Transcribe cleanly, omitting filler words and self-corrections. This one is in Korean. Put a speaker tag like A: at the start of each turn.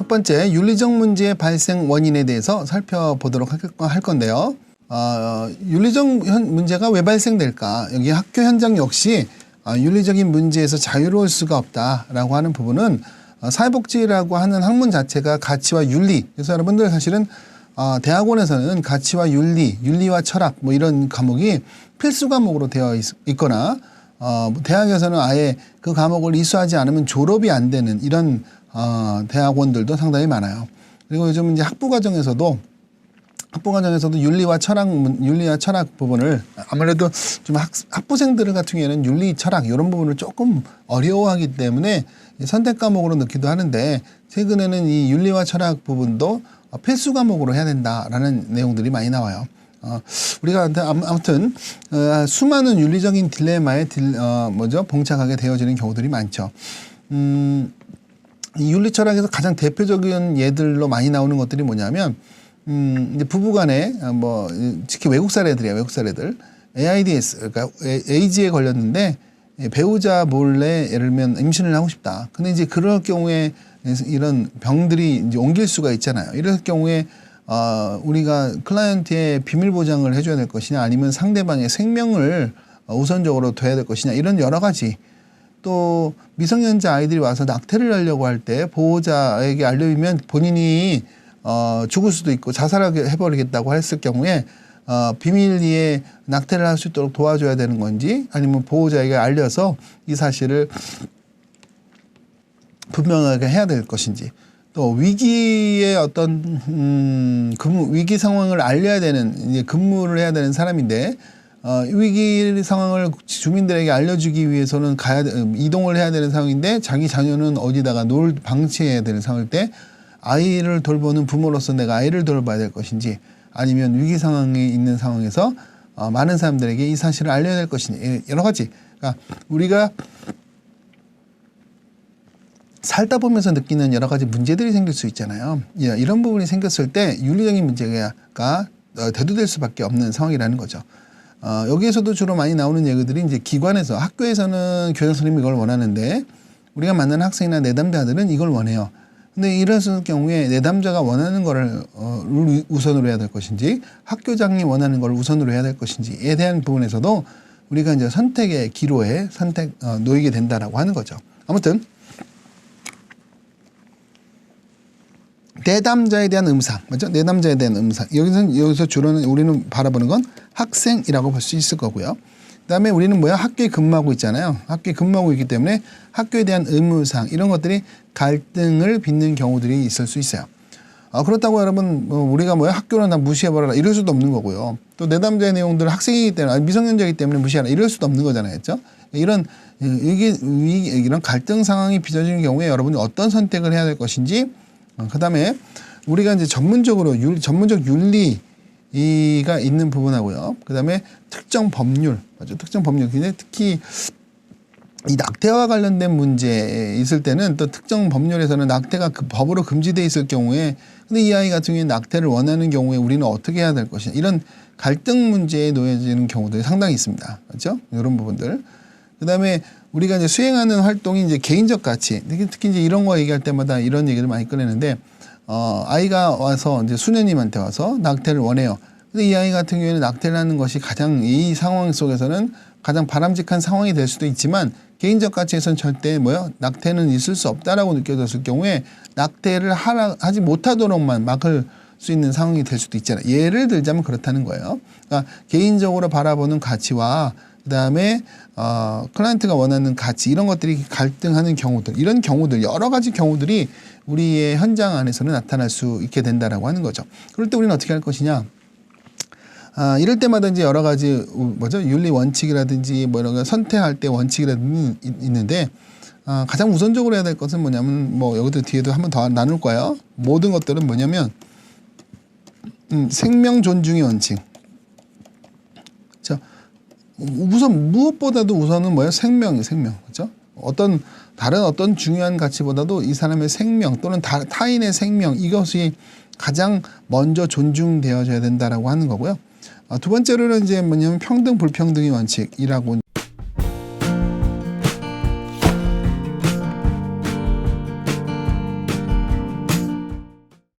A: 첫 번째, 윤리적 문제의 발생 원인에 대해서 살펴보도록 할 건데요. 윤리적 문제가 왜 발생될까? 여기 학교 현장 역시 윤리적인 문제에서 자유로울 수가 없다라고 하는 부분은 사회복지라고 하는 학문 자체가 가치와 윤리. 그래서 여러분들 사실은 대학원에서는 가치와 윤리, 윤리와 철학 뭐 이런 과목이 필수 과목으로 되어 있거나 대학에서는 아예 그 과목을 이수하지 않으면 졸업이 안 되는 이런 대학원들도 상당히 많아요. 그리고 요즘 이제 학부과정에서도 윤리와 철학 부분을 아무래도 좀 학부생들 같은 경우에는 윤리, 철학 이런 부분을 조금 어려워하기 때문에 선택 과목으로 넣기도 하는데 최근에는 이 윤리와 철학 부분도 필수 과목으로 해야 된다라는 내용들이 많이 나와요. 우리가 아무튼 수많은 윤리적인 딜레마에 봉착하게 되어지는 경우들이 많죠. 이 윤리 철학에서 가장 대표적인 예들로 많이 나오는 것들이 뭐냐면 이제 부부간에 특히 외국 사례들이에요. 외국 사례들. AIDS 그러니까 에이즈에 걸렸는데 배우자 몰래 예를 들면 임신을 하고 싶다. 근데 이제 그럴 경우에 이런 병들이 이제 옮길 수가 있잖아요. 이럴 경우에 우리가 클라이언트의 비밀 보장을 해줘야 될 것이냐, 아니면 상대방의 생명을 우선적으로 둬야 될 것이냐, 이런 여러 가지. 또 미성년자 아이들이 와서 낙태를 하려고 할 때 보호자에게 알려주면 본인이 죽을 수도 있고 자살하게 해버리겠다고 했을 경우에 비밀리에 낙태를 할 수 있도록 도와줘야 되는 건지, 아니면 보호자에게 알려서 이 사실을 분명하게 해야 될 것인지, 또 위기의 어떤 위기 상황을 알려야 되는, 이제 근무를 해야 되는 사람인데 위기 상황을 주민들에게 알려주기 위해서는 이동을 해야 되는 상황인데 자기 자녀는 어디다가 방치해야 되는 상황일 때 아이를 돌보는 부모로서 내가 아이를 돌봐야 될 것인지, 아니면 위기 상황에 있는 상황에서 많은 사람들에게 이 사실을 알려야 될 것인지, 여러 가지. 그러니까 우리가 살다 보면서 느끼는 여러 가지 문제들이 생길 수 있잖아요. 이런 부분이 생겼을 때 윤리적인 문제가 대두될 수밖에 없는 상황이라는 거죠. 여기에서도 주로 많이 나오는 얘기들이 이제 기관에서, 학교에서는 교장 선생님이 이걸 원하는데 우리가 만나는 학생이나 내담자들은 이걸 원해요. 근데 이런 경우에 내담자가 원하는 거를 우선으로 해야 될 것인지, 학교장이 원하는 걸 우선으로 해야 될 것인지에 대한 부분에서도 우리가 이제 선택의 기로에 놓이게 된다라고 하는 거죠. 아무튼 내담자에 대한 음상, 맞죠? 내담자에 대한 음상. 여기서 주로는 우리는 바라보는 건 학생이라고 볼 수 있을 거고요. 그다음에 우리는 학교에 근무하고 있잖아요. 학교에 근무하고 있기 때문에 학교에 대한 의무사항, 이런 것들이 갈등을 빚는 경우들이 있을 수 있어요. 그렇다고 여러분 우리가 학교는 다 무시해버려라 이럴 수도 없는 거고요. 또 내담자의 내용들은 학생이기 때문에, 미성년자이기 때문에 무시하라 이럴 수도 없는 거잖아요. 그렇죠? 이런 갈등 상황이 빚어지는 경우에 여러분이 어떤 선택을 해야 될 것인지, 그다음에 우리가 이제 전문적 윤리가 있는 부분하고요. 그다음에 특정 법률, 맞죠? 특정 법률. 특히 이 낙태와 관련된 문제 있을 때는 또 특정 법률에서는 낙태가 법으로 금지돼 있을 경우에, 근데 이 아이 같은 경우에 낙태를 원하는 경우에 우리는 어떻게 해야 될 것이냐, 이런 갈등 문제에 놓여지는 경우들이 상당히 있습니다. 그렇죠? 이런 부분들. 그다음에 우리가 이제 수행하는 활동이 이제 개인적 가치, 특히 이제 이런 거 얘기할 때마다 이런 얘기를 많이 꺼내는데, 아이가 와서 이제 수녀님한테 와서 낙태를 원해요. 근데 이 아이 같은 경우에는 낙태를 하는 것이 이 상황 속에서는 가장 바람직한 상황이 될 수도 있지만, 개인적 가치에서는 절대 낙태는 있을 수 없다라고 느껴졌을 경우에 낙태를 하지 못하도록만 막을 수 있는 상황이 될 수도 있잖아요. 예를 들자면 그렇다는 거예요. 그러니까 개인적으로 바라보는 가치와 그다음에 클라이언트가 원하는 가치, 이런 것들이 갈등하는 경우들, 이런 경우들, 여러 가지 경우들이 우리의 현장 안에서는 나타날 수 있게 된다라고 하는 거죠. 그럴 때 우리는 어떻게 할 것이냐? 이럴 때마다 이제 여러 가지 윤리 원칙이라든지 이런 거 선택할 때 원칙이라든지 있는데, 가장 우선적으로 해야 될 것은 뭐냐면, 여기도 뒤에도 한번 더 나눌 거예요. 모든 것들은 뭐냐면 생명 존중의 원칙. 우선 무엇보다도 우선은 생명이에요. 생명. 그렇죠? 다른 어떤 중요한 가치보다도 이 사람의 생명 또는 타인의 생명, 이것이 가장 먼저 존중되어져야 된다라고 하는 거고요. 두 번째로는 이제 뭐냐면 평등 불평등의 원칙이라고